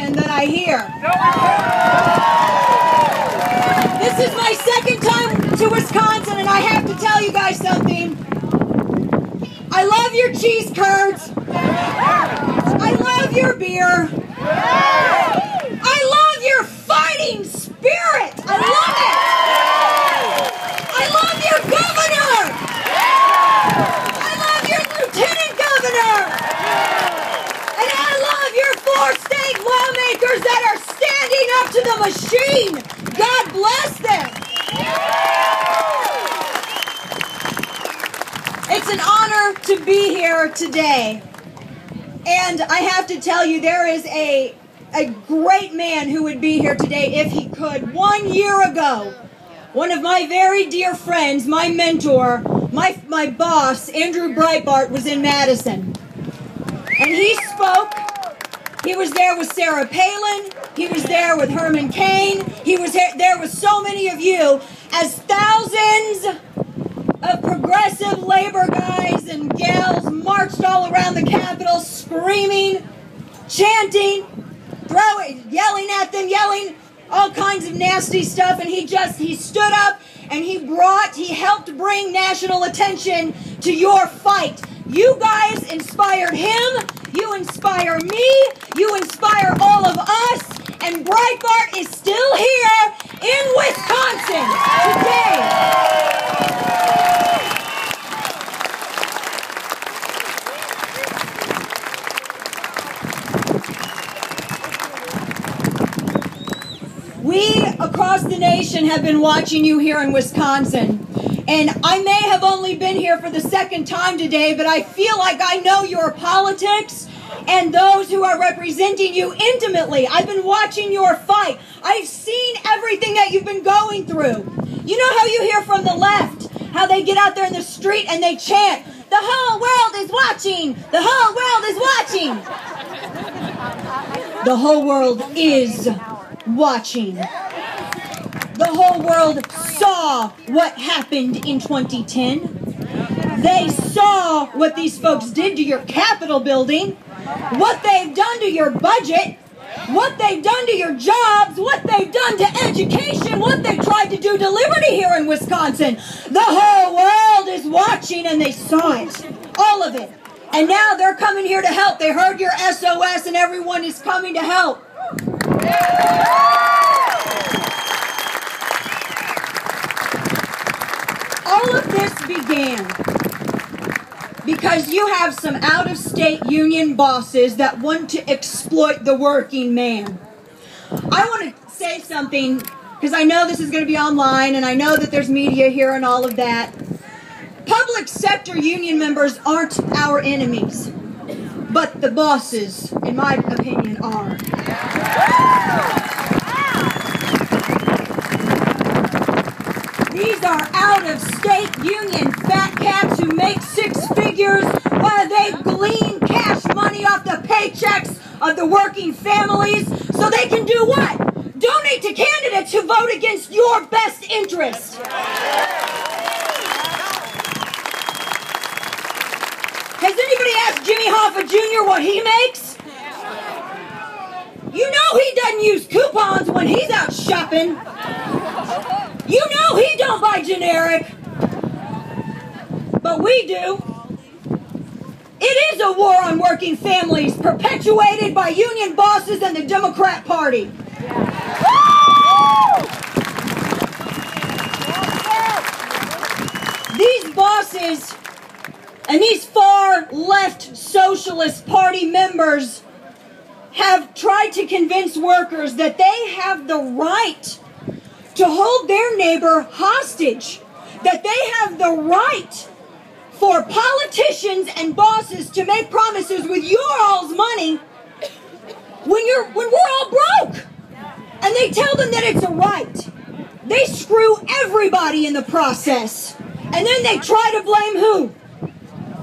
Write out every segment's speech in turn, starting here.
That I hear. This is my second time to Wisconsin, and I have to tell you guys something. I love your cheese curds. I love your beer. I love your fighting spirit. I love it. I love your governor. I love your lieutenant governor. And I love your 4 state lawmakers that are standing up to the machine. God bless them. It's an honor to be here today. And I have to tell you, there is a great man who would be here today if he could. 1 year ago, one of my very dear friends, my mentor, my boss, Andrew Breitbart, was in Madison. And he spoke. He was there with Sarah Palin. He was there with Herman Cain. He was there with so many of you as thousands of progressive labor guys and gals marched all around the Capitol screaming, chanting, yelling at them, yelling all kinds of nasty stuff. And he stood up and he helped bring national attention to your fight. You guys inspired him. You inspire me. You inspire all of us. And Breitbart is still here in Wisconsin today. We across the nation have been watching you here in Wisconsin. And I may have only been here for the second time today, but I feel like I know your politics and those who are representing you intimately. I've been watching your fight. I've seen everything that you've been going through. You know how you hear from the left, how they get out there in the street and they chant, "The whole world is watching! The whole world is watching!" The whole world is watching. The whole world saw what happened in 2010. They saw what these folks did to your Capitol building, what they've done to your budget, what they've done to your jobs, what they've done to education, what they've tried to do to liberty here in Wisconsin. The whole world is watching, and they saw it, all of it. And now they're coming here to help. They heard your SOS, and everyone is coming to help. All of this began because you have some out-of-state union bosses that want to exploit the working man. I want to say something because I know this is going to be online and I know that there's media here and all of that. Public sector union members aren't our enemies, but the bosses, in my opinion, are. These are out-of-state union fat cats who make 6 figures while they glean cash money off the paychecks of the working families so they can do what? Donate to candidates who vote against your best interest. Has anybody asked Jimmy Hoffa Jr. what he makes? You know he doesn't use coupons when he's out shopping. You know he don't buy generic. But we do. It is a war on working families perpetuated by union bosses and the Democrat Party. These bosses and these far left Socialist Party members have tried to convince workers that they have the right to hold their neighbor hostage, that they have the right for politicians and bosses to make promises with your all's money when we're all broke. And they tell them that it's a right. They screw everybody in the process. And then they try to blame who?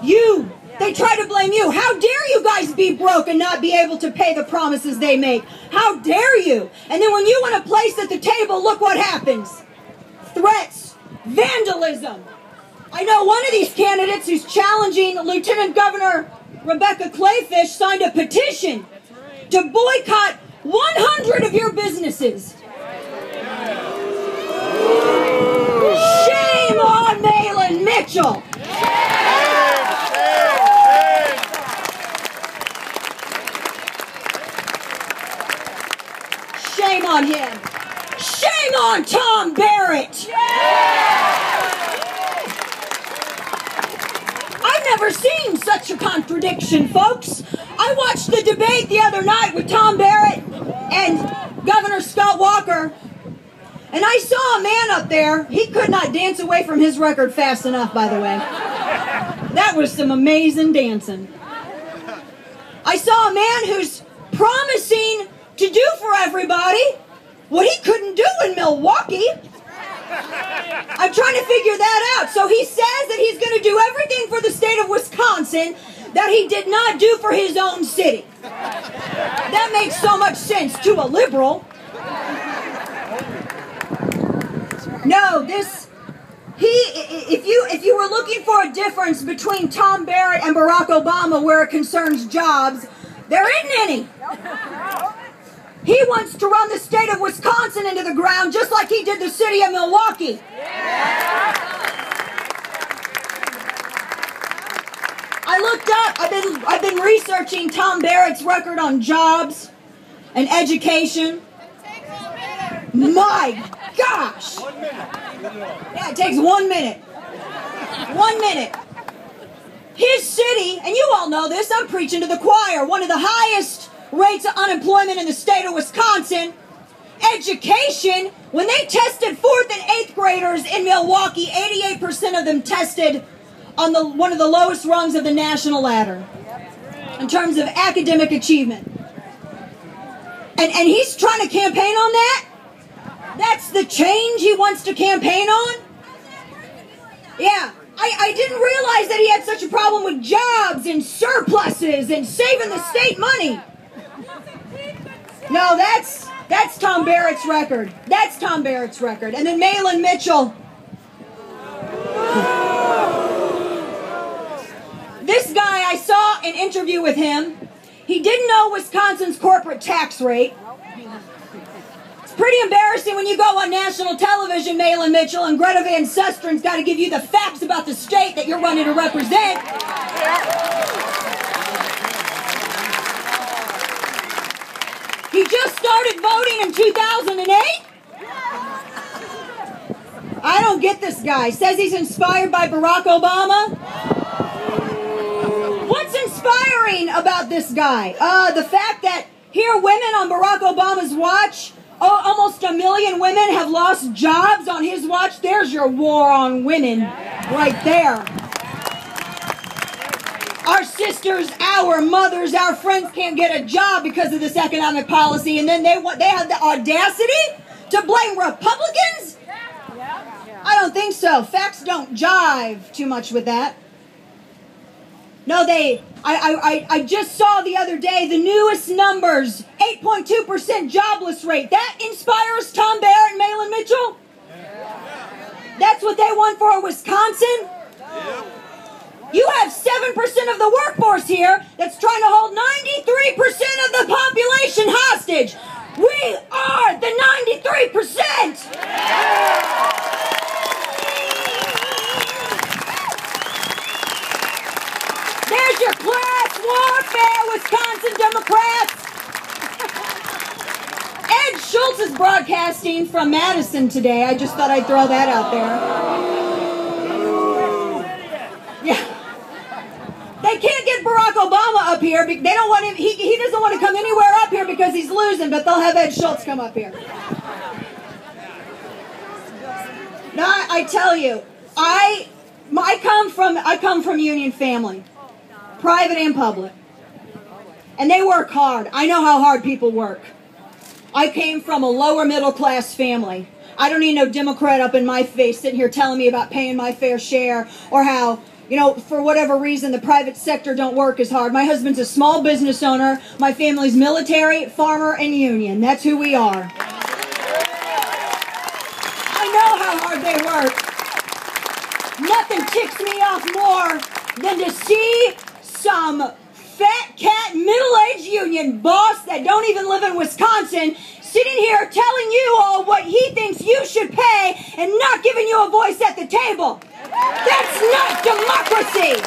You. They try to blame you. How dare you guys be broke and not be able to pay the promises they make? How dare you? And then when you want a place at the table, look what happens. Threats. Vandalism. I know one of these candidates who's challenging Lieutenant Governor Rebecca Clayfish signed a petition to boycott 100 of your businesses. Shame on Malin Mitchell. Shame on him. Shame on Tom Barrett. I've never seen such a contradiction, folks. I watched the debate the other night with Tom Barrett and Governor Scott Walker, and I saw a man up there. He could not dance away from his record fast enough, by the way. That was some amazing dancing. I saw a man who's promising to do for everybody what he couldn't do in Milwaukee. I'm trying to figure that out. So he says that he's going to do everything for the state of Wisconsin that he did not do for his own city. That makes so much sense to a liberal. No, if you were looking for a difference between Tom Barrett and Barack Obama where it concerns jobs, there isn't any. He wants to run the state of Wisconsin into the ground just like he did the city of Milwaukee. I looked up, I've been researching Tom Barrett's record on jobs and education. My gosh! Yeah, it takes 1 minute. 1 minute. His city, and you all know this, I'm preaching to the choir, one of the highest rates of unemployment in the state of Wisconsin. Education, when they tested 4th and 8th graders in Milwaukee, 88% of them tested on one of the lowest rungs of the national ladder in terms of academic achievement. And he's trying to campaign on that? That's the change he wants to campaign on? Yeah. I didn't realize that he had such a problem with jobs and surpluses and saving the state money. No, that's Tom Barrett's record. That's Tom Barrett's record. And then Malin Mitchell. This guy, I saw an interview with him. He didn't know Wisconsin's corporate tax rate. It's pretty embarrassing when you go on national television, Malin Mitchell, and Greta Van Sustren's got to give you the facts about the state that you're running to represent. He just started voting in 2008? I don't get this guy. Says he's inspired by Barack Obama. What's inspiring about this guy? The fact that here women on Barack Obama's watch, almost 1 million women have lost jobs on his watch. There's your war on women right there. Our sisters, our mothers, our friends can't get a job because of this economic policy, and then they have the audacity to blame Republicans? I don't think so. Facts don't jive too much with that. No, I just saw the other day the newest numbers, 8.2% jobless rate. That inspires Tom Barrett and Malin Mitchell? That's what they want for Wisconsin? You have 7% of the workforce here that's trying to hold 93% of the population hostage. We are the 93%! There's your class warfare, Wisconsin Democrats! Ed Schultz is broadcasting from Madison today. I just thought I'd throw that out there. Yeah. They can't get Barack Obama up here. They don't want him. He doesn't want to come anywhere up here because he's losing, but they'll have Ed Schultz come up here. No, I tell you, I come from union family, private and public, and they work hard. I know how hard people work. I came from a lower middle class family. I don't need no Democrat up in my face sitting here telling me about paying my fair share or how, you know, for whatever reason, the private sector don't work as hard. My husband's a small business owner. My family's military, farmer, and union. That's who we are. I know how hard they work. Nothing ticks me off more than to see some fat cat middle-aged union boss that don't even live in Wisconsin sitting here telling you all what he thinks you should pay and not giving you a voice at the table. That's not democracy.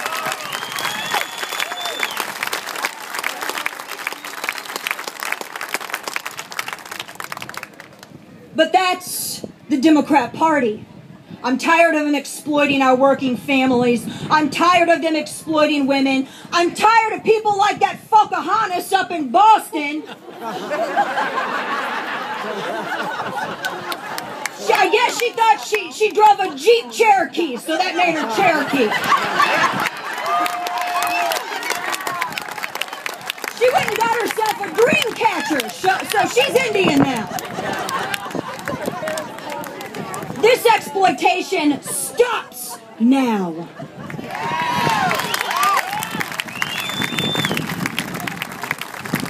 But that's the Democrat Party. I'm tired of them exploiting our working families. I'm tired of them exploiting women. I'm tired of people like that Pocahontas up in Boston. I guess she thought she drove a Jeep Cherokee, so that made her Cherokee. She went and got herself a dream catcher, so she's Indian now. This exploitation stops now.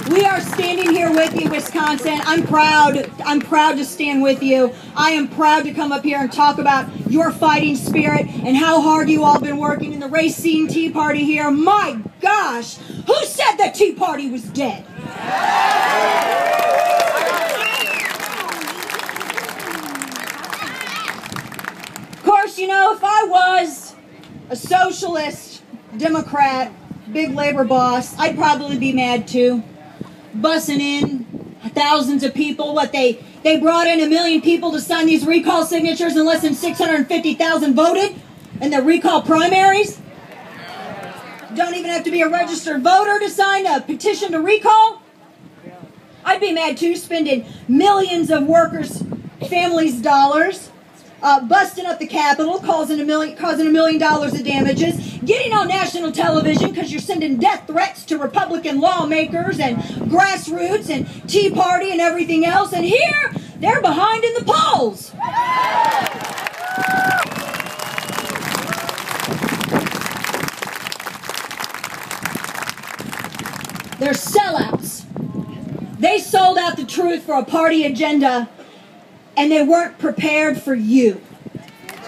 We are standing here with you, Wisconsin. I'm proud. I'm proud to stand with you. I am proud to come up here and talk about your fighting spirit and how hard you all been working in the Racine Tea Party here. My gosh, who said the Tea Party was dead? Of course, you know, if I was a socialist, Democrat, big labor boss, I'd probably be mad too. Bussing in thousands of people. What, they brought in 1 million people to sign these recall signatures and less than 650,000 voted in the recall primaries? Don't even have to be a registered voter to sign a petition to recall? I'd be mad too, spending millions of workers' families' dollars, busting up the Capitol, causing $1 million of damages, getting on national television because you're sending death threats to Republican lawmakers and grassroots and Tea Party and everything else, and here they're behind in the polls. They're sellouts. They sold out the truth for a party agenda, and they weren't prepared for you.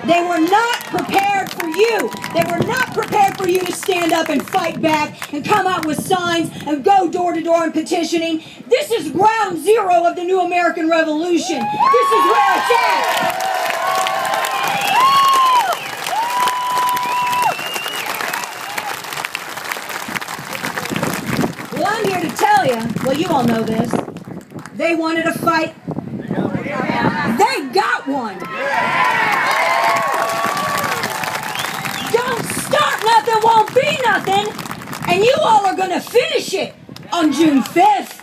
They were not prepared for you. They were not prepared for you to stand up and fight back and come out with signs and go door to door and petitioning. This is ground zero of the new American Revolution. This is where it's at. Well, I'm here to tell you, well, you all know this. They wanted a fight. They got one. Don't start nothing, won't be nothing. And you all are going to finish it on June 5th.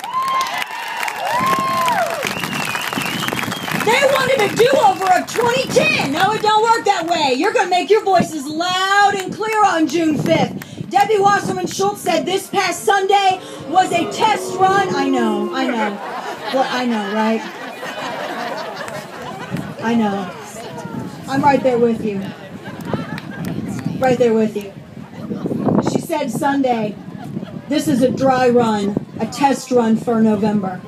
They wanted a do-over of 2010. No, it don't work that way. You're going to make your voices loud and clear on June 5th. Debbie Wasserman Schultz said this past Sunday was a test run. I know. Well, I know, right? I know. I'm right there with you. Right there with you. She said Sunday, this is a dry run, a test run for November.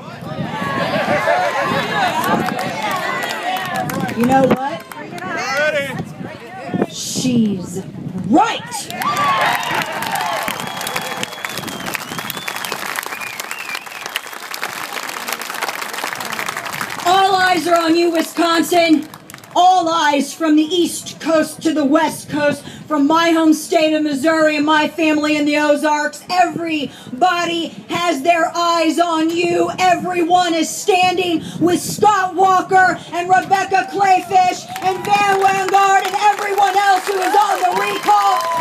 You know what? She's right. All eyes are on you, Wisconsin. All eyes from the East Coast to the West Coast, from my home state of Missouri and my family in the Ozarks. Everybody has their eyes on you. Everyone is standing with Scott Walker and Rebecca Clayfish and Van Wangard and everyone else who is on the recall.